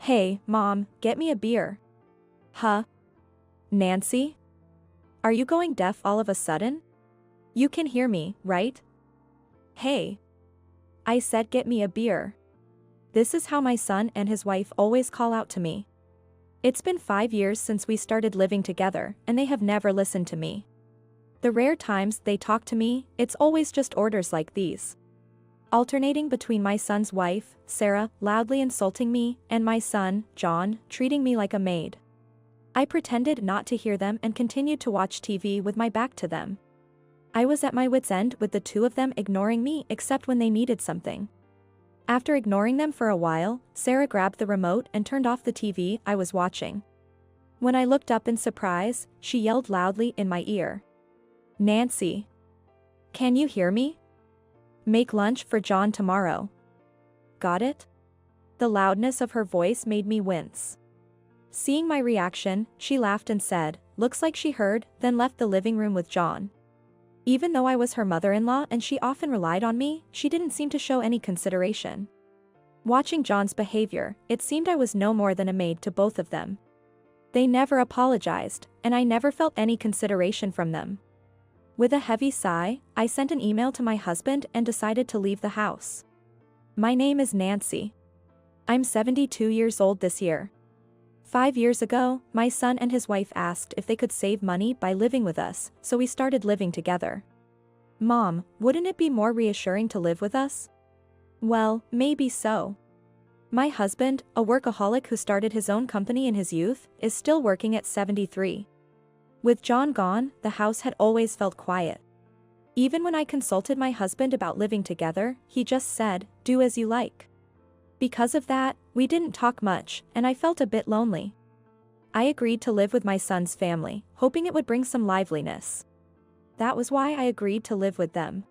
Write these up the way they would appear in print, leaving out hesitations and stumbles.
Hey, Mom, get me a beer. Huh? Nancy? Are you going deaf all of a sudden? You can hear me, right? Hey. I said get me a beer. This is how my son and his wife always call out to me. It's been 5 years since we started living together, and they have never listened to me. The rare times they talk to me, it's always just orders like these. Alternating between my son's wife, Sarah, loudly insulting me, and my son, John, treating me like a maid. I pretended not to hear them and continued to watch TV with my back to them. I was at my wit's end with the two of them ignoring me except when they needed something. After ignoring them for a while, Sarah grabbed the remote and turned off the TV I was watching. When I looked up in surprise, she yelled loudly in my ear. Nancy. Can you hear me? Make lunch for John tomorrow. Got it? The loudness of her voice made me wince. Seeing my reaction, she laughed and said, "Looks like she heard," then left the living room with John. Even though I was her mother-in-law and she often relied on me, she didn't seem to show any consideration. Watching John's behavior, it seemed I was no more than a maid to both of them. They never apologized, and I never felt any consideration from them. With a heavy sigh, I sent an email to my husband and decided to leave the house. My name is Nancy. I'm 72 years old this year. 5 years ago, my son and his wife asked if they could save money by living with us, so we started living together. Mom, wouldn't it be more reassuring to live with us? Well, maybe so. My husband, a workaholic who started his own company in his youth, is still working at 73. With John gone, the house had always felt quiet. Even when I consulted my husband about living together, he just said, "Do as you like." Because of that, we didn't talk much, and I felt a bit lonely. I agreed to live with my son's family, hoping it would bring some liveliness. That was why I agreed to live with them.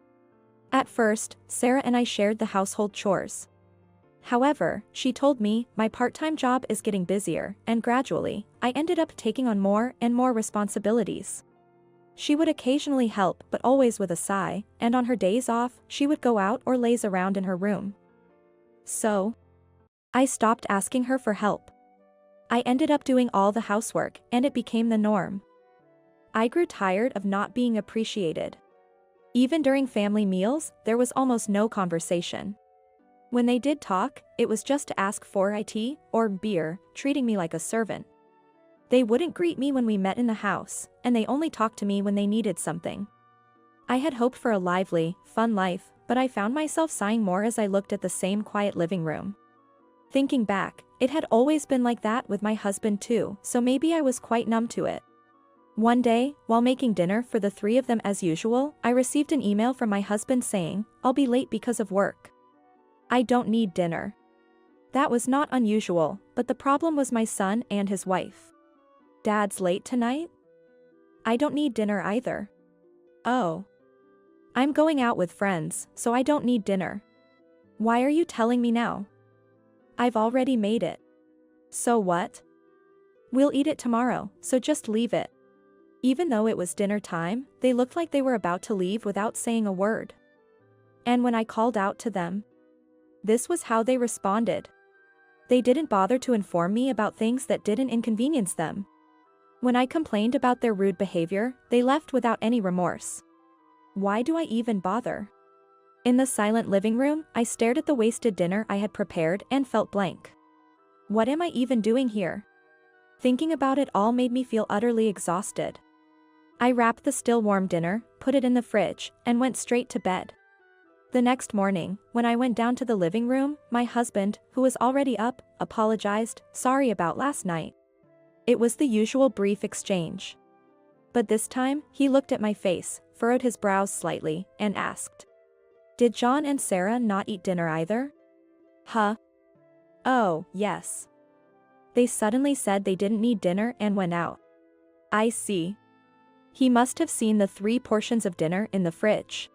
At first, Sarah and I shared the household chores. However, she told me, my part-time job is getting busier, and gradually, I ended up taking on more and more responsibilities. She would occasionally help, but always with a sigh, and on her days off, she would go out or laze around in her room. So, I stopped asking her for help. I ended up doing all the housework, and it became the norm. I grew tired of not being appreciated. Even during family meals, there was almost no conversation. When they did talk, it was just to ask for tea or beer, treating me like a servant. They wouldn't greet me when we met in the house, and they only talked to me when they needed something. I had hoped for a lively, fun life, but I found myself sighing more as I looked at the same quiet living room. Thinking back, it had always been like that with my husband too, so maybe I was quite numb to it. One day, while making dinner for the three of them as usual, I received an email from my husband saying, "I'll be late because of work. I don't need dinner." That was not unusual, but the problem was my son and his wife. "Dad's late tonight? I don't need dinner either." "Oh. I'm going out with friends, so I don't need dinner." "Why are you telling me now?" "I've already made it." "So what?" "We'll eat it tomorrow, so just leave it." Even though it was dinner time, they looked like they were about to leave without saying a word. And when I called out to them, this was how they responded. They didn't bother to inform me about things that didn't inconvenience them. When I complained about their rude behavior, they left without any remorse. Why do I even bother? In the silent living room, I stared at the wasted dinner I had prepared and felt blank. What am I even doing here? Thinking about it all made me feel utterly exhausted. I wrapped the still warm dinner, put it in the fridge, and went straight to bed. The next morning, when I went down to the living room, my husband, who was already up, apologized, "Sorry about last night." It was the usual brief exchange. But this time, he looked at my face, furrowed his brows slightly, and asked, "Did John and Sarah not eat dinner either?" "Huh? Oh, yes. They suddenly said they didn't need dinner and went out." "I see." He must have seen the 3 portions of dinner in the fridge.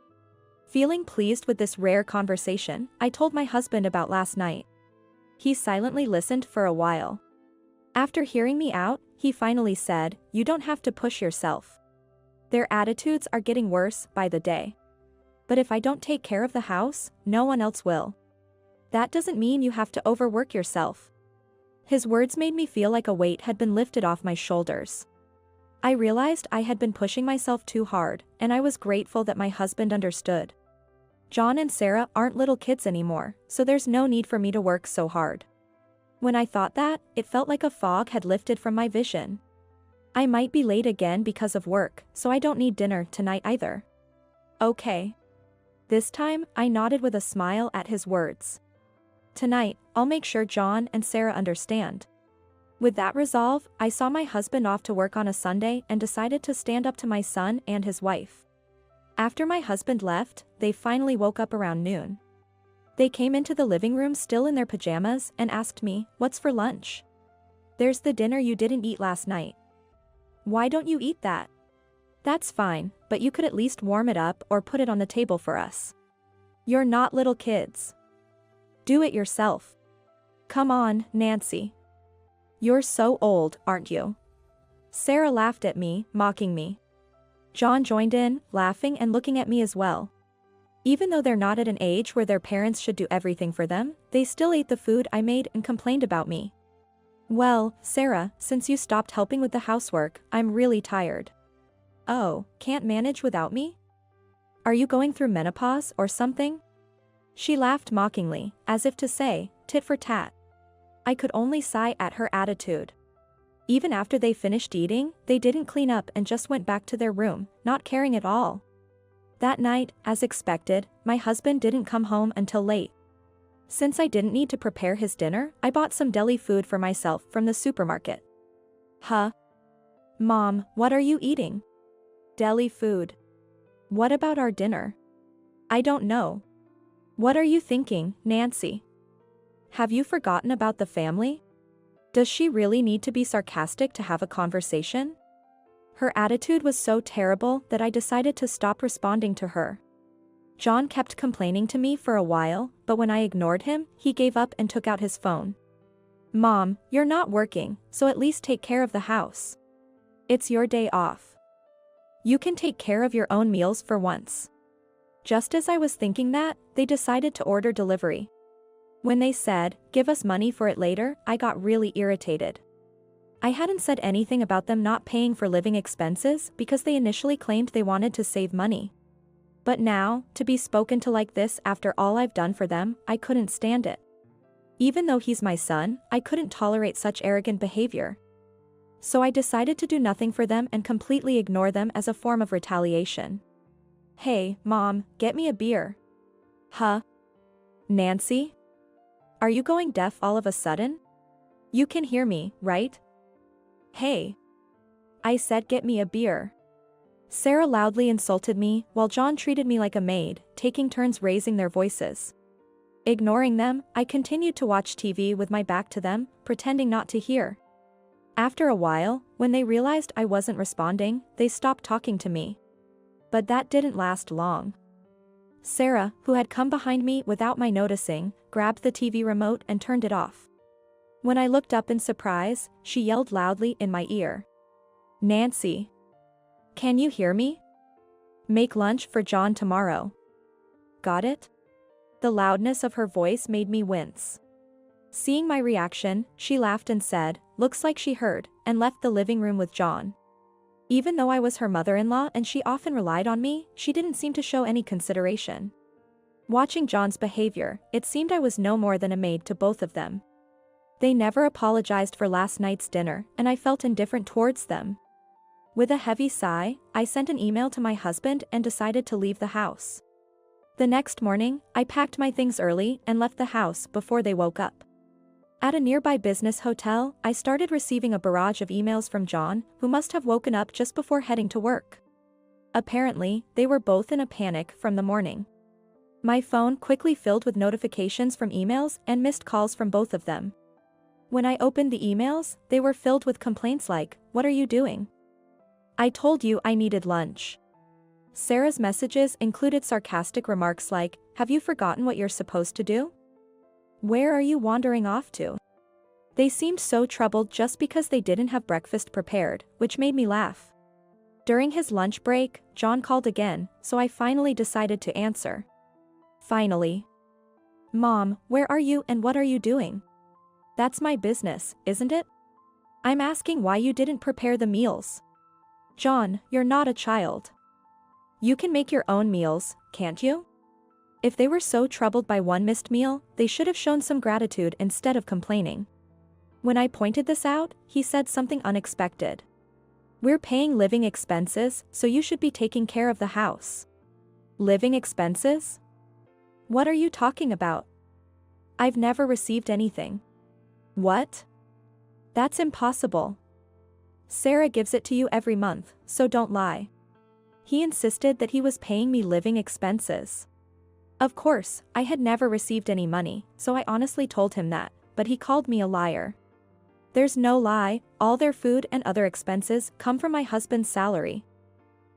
Feeling pleased with this rare conversation, I told my husband about last night. He silently listened for a while. After hearing me out, he finally said, "You don't have to push yourself. Their attitudes are getting worse by the day. But if I don't take care of the house, no one else will. That doesn't mean you have to overwork yourself." His words made me feel like a weight had been lifted off my shoulders. I realized I had been pushing myself too hard, and I was grateful that my husband understood. John and Sarah aren't little kids anymore, so there's no need for me to work so hard. When I thought that, it felt like a fog had lifted from my vision. I might be late again because of work, so I don't need dinner tonight either. Okay. This time, I nodded with a smile at his words. Tonight, I'll make sure John and Sarah understand. With that resolve, I saw my husband off to work on a Sunday and decided to stand up to my son and his wife. After my husband left, they finally woke up around noon. They came into the living room still in their pajamas and asked me, "What's for lunch?" "There's the dinner you didn't eat last night." "Why don't you eat that?" "That's fine, but you could at least warm it up or put it on the table for us." "You're not little kids. Do it yourself." "Come on, Nancy. You're so old, aren't you?" Sarah laughed at me, mocking me. John joined in, laughing and looking at me as well. Even though they're not at an age where their parents should do everything for them, they still ate the food I made and complained about me. "Well, Sarah, since you stopped helping with the housework, I'm really tired." "Oh, can't manage without me? Are you going through menopause or something?" She laughed mockingly, as if to say, tit for tat. I could only sigh at her attitude. Even after they finished eating, they didn't clean up and just went back to their room, not caring at all. That night, as expected, my husband didn't come home until late. Since I didn't need to prepare his dinner, I bought some deli food for myself from the supermarket. "Huh? Mom, what are you eating?" "Deli food." "What about our dinner?" "I don't know." "What are you thinking, Nancy? Have you forgotten about the family? Does she really need to be sarcastic to have a conversation?" Her attitude was so terrible that I decided to stop responding to her. John kept complaining to me for a while, but when I ignored him, he gave up and took out his phone. "Mom, you're not working, so at least take care of the house. It's your day off. You can take care of your own meals for once." Just as I was thinking that, they decided to order delivery. When they said, "Give us money for it later," I got really irritated. I hadn't said anything about them not paying for living expenses because they initially claimed they wanted to save money. But now, to be spoken to like this after all I've done for them, I couldn't stand it. Even though he's my son, I couldn't tolerate such arrogant behavior. So I decided to do nothing for them and completely ignore them as a form of retaliation. "Hey, Mom, get me a beer." "Huh? Nancy? Are you going deaf all of a sudden? You can hear me, right?" "Hey. I said get me a beer." Sarah loudly insulted me, while John treated me like a maid, taking turns raising their voices. Ignoring them, I continued to watch TV with my back to them, pretending not to hear. After a while, when they realized I wasn't responding, they stopped talking to me. But that didn't last long. Sarah, who had come behind me without my noticing, grabbed the TV remote and turned it off. When I looked up in surprise, she yelled loudly in my ear. "Nancy. Can you hear me? Make lunch for John tomorrow. Got it?" The loudness of her voice made me wince. Seeing my reaction, she laughed and said, "Looks like she heard," and left the living room with John. Even though I was her mother-in-law and she often relied on me, she didn't seem to show any consideration. Watching John's behavior, it seemed I was no more than a maid to both of them. They never apologized for last night's dinner, and I felt indifferent towards them. With a heavy sigh, I sent an email to my husband and decided to leave the house. The next morning, I packed my things early and left the house before they woke up. At a nearby business hotel, I started receiving a barrage of emails from John, who must have woken up just before heading to work. Apparently, they were both in a panic from the morning. My phone quickly filled with notifications from emails and missed calls from both of them. When I opened the emails, they were filled with complaints like, "What are you doing? I told you I needed lunch." Sarah's messages included sarcastic remarks like, "Have you forgotten what you're supposed to do? Where are you wandering off to?" They seemed so troubled just because they didn't have breakfast prepared, which made me laugh. During his lunch break, John called again, so I finally decided to answer. Finally. "Mom, where are you and what are you doing?" That's my business, isn't it? I'm asking why you didn't prepare the meals. John, you're not a child. You can make your own meals, can't you? If they were so troubled by one missed meal, they should have shown some gratitude instead of complaining. When I pointed this out, he said something unexpected. We're paying living expenses, so you should be taking care of the house. Living expenses? What are you talking about? I've never received anything. What? That's impossible. Sarah gives it to you every month, so don't lie. He insisted that he was paying me living expenses. Of course, I had never received any money, so I honestly told him that, but he called me a liar. There's no lie, all their food and other expenses come from my husband's salary.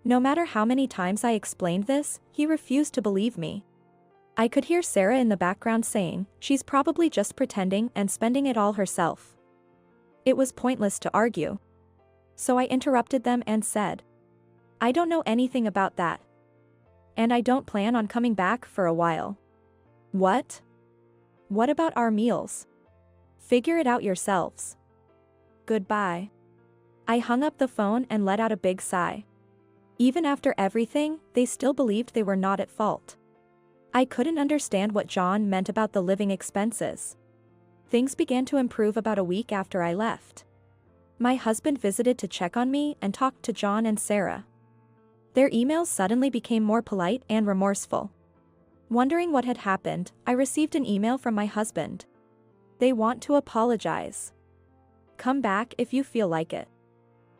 No matter how many times I explained this, he refused to believe me. I could hear Sarah in the background saying, she's probably just pretending and spending it all herself. It was pointless to argue. So I interrupted them and said, I don't know anything about that. And I don't plan on coming back for a while. What? What about our meals? Figure it out yourselves. Goodbye. I hung up the phone and let out a big sigh. Even after everything, they still believed they were not at fault. I couldn't understand what John meant about the living expenses. Things began to improve about a week after I left. My husband visited to check on me and talked to John and Sarah. Their emails suddenly became more polite and remorseful. Wondering what had happened, I received an email from my husband. They want to apologize. Come back if you feel like it.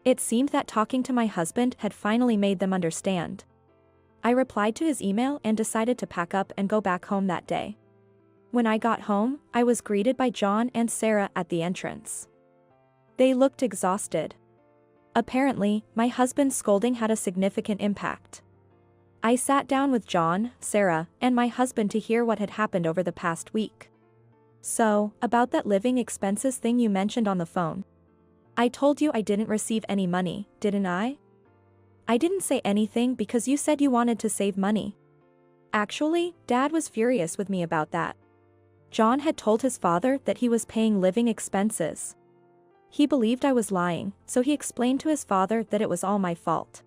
It seemed that talking to my husband had finally made them understand. I replied to his email and decided to pack up and go back home that day. When I got home, I was greeted by John and Sarah at the entrance. They looked exhausted. Apparently, my husband's scolding had a significant impact. I sat down with John, Sarah, and my husband to hear what had happened over the past week. So, about that living expenses thing you mentioned on the phone. I told you I didn't receive any money, didn't I? I didn't say anything because you said you wanted to save money. Actually, Dad was furious with me about that. John had told his father that he was paying living expenses. He believed I was lying, so he explained to his father that it was all my fault.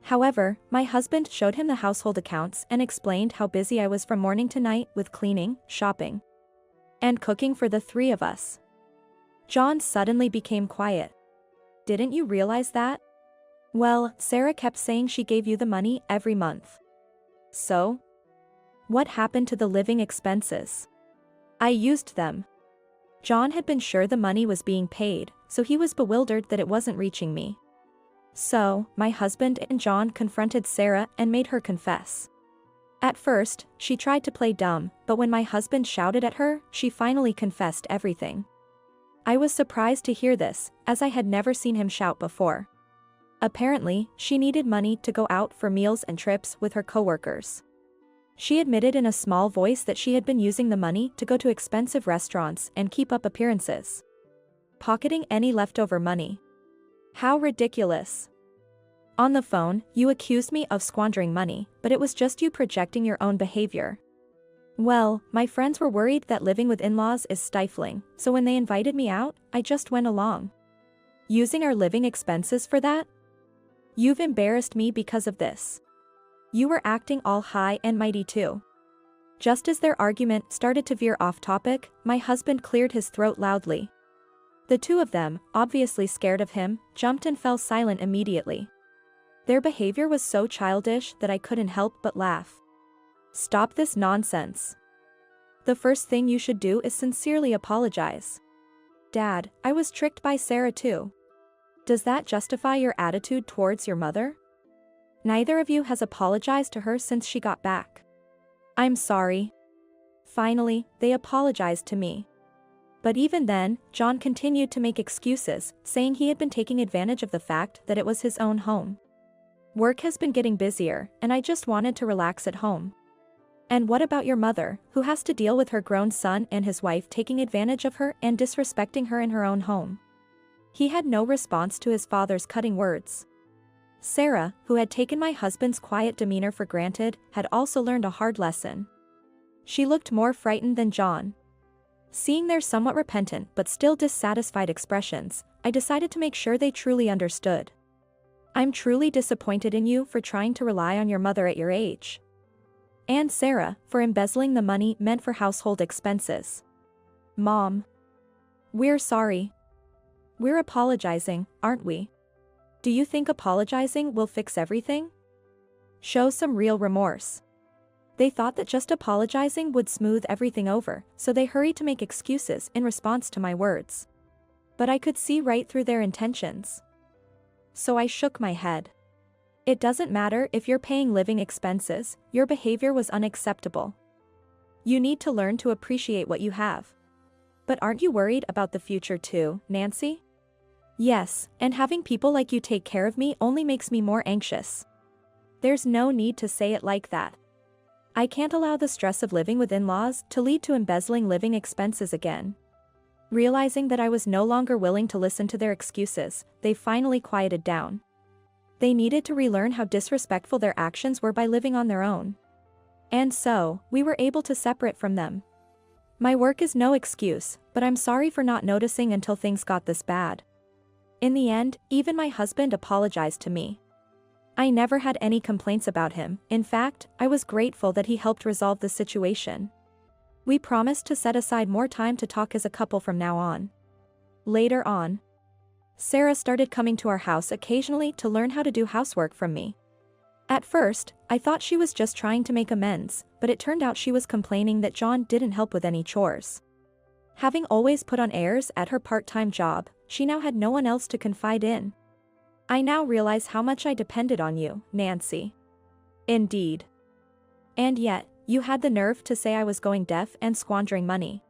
However, my husband showed him the household accounts and explained how busy I was from morning to night with cleaning, shopping, and cooking for the three of us. John suddenly became quiet. Didn't you realize that? Well, Sarah kept saying she gave you the money every month. So? What happened to the living expenses? I used them. John had been sure the money was being paid, so he was bewildered that it wasn't reaching me. So, my husband and John confronted Sarah and made her confess. At first, she tried to play dumb, but when my husband shouted at her, she finally confessed everything. I was surprised to hear this, as I had never seen him shout before. Apparently, she needed money to go out for meals and trips with her coworkers. She admitted in a small voice that she had been using the money to go to expensive restaurants and keep up appearances. Pocketing any leftover money. How ridiculous. On the phone, you accused me of squandering money, but it was just you projecting your own behavior. Well, my friends were worried that living with in-laws is stifling, so when they invited me out, I just went along. Using our living expenses for that? You've embarrassed me because of this. You were acting all high and mighty too. Just as their argument started to veer off topic, my husband cleared his throat loudly. The two of them, obviously scared of him, jumped and fell silent immediately. Their behavior was so childish that I couldn't help but laugh. Stop this nonsense. The first thing you should do is sincerely apologize. Dad, I was tricked by Sarah too. Does that justify your attitude towards your mother? Neither of you has apologized to her since she got back. I'm sorry. Finally, they apologized to me. But even then, John continued to make excuses, saying he had been taking advantage of the fact that it was his own home. Work has been getting busier, and I just wanted to relax at home. And what about your mother, who has to deal with her grown son and his wife taking advantage of her and disrespecting her in her own home? He had no response to his father's cutting words. Sarah, who had taken my husband's quiet demeanor for granted, had also learned a hard lesson. She looked more frightened than John. Seeing their somewhat repentant but still dissatisfied expressions, I decided to make sure they truly understood. I'm truly disappointed in you for trying to rely on your mother at your age. And Sarah, for embezzling the money meant for household expenses. Mom. We're sorry. We're apologizing, aren't we? Do you think apologizing will fix everything? Show some real remorse. They thought that just apologizing would smooth everything over, so they hurried to make excuses in response to my words. But I could see right through their intentions. So I shook my head. It doesn't matter if you're paying living expenses, your behavior was unacceptable. You need to learn to appreciate what you have. But aren't you worried about the future too, Nancy? Yes, and having people like you take care of me only makes me more anxious. There's no need to say it like that. I can't allow the stress of living with in-laws to lead to embezzling living expenses again. Realizing that I was no longer willing to listen to their excuses, they finally quieted down. They needed to relearn how disrespectful their actions were by living on their own. And so, we were able to separate from them. My work is no excuse, but I'm sorry for not noticing until things got this bad. In the end, even my husband apologized to me. I never had any complaints about him. In fact, I was grateful that he helped resolve the situation. We promised to set aside more time to talk as a couple from now on. Later on, Sarah started coming to our house occasionally to learn how to do housework from me. At first, I thought she was just trying to make amends, but it turned out she was complaining that John didn't help with any chores. Having always put on airs at her part-time job, she now had no one else to confide in. I now realize how much I depended on you, Nancy. Indeed. And yet, you had the nerve to say I was going deaf and squandering money.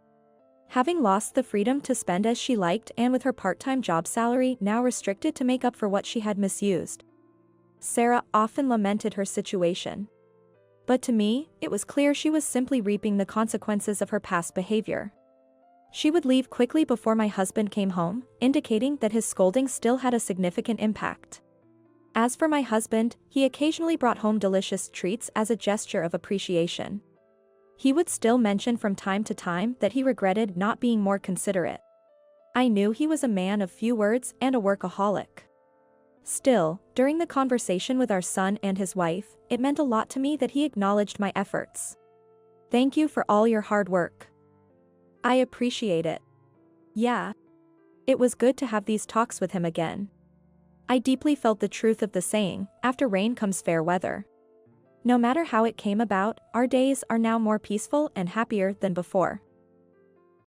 Having lost the freedom to spend as she liked and with her part-time job salary now restricted to make up for what she had misused. Sarah often lamented her situation. But to me, it was clear she was simply reaping the consequences of her past behavior. She would leave quickly before my husband came home, indicating that his scolding still had a significant impact. As for my husband, he occasionally brought home delicious treats as a gesture of appreciation. He would still mention from time to time that he regretted not being more considerate. I knew he was a man of few words and a workaholic. Still, during the conversation with our son and his wife, it meant a lot to me that he acknowledged my efforts. Thank you for all your hard work. I appreciate it. Yeah. It was good to have these talks with him again. I deeply felt the truth of the saying, after rain comes fair weather. No matter how it came about, our days are now more peaceful and happier than before.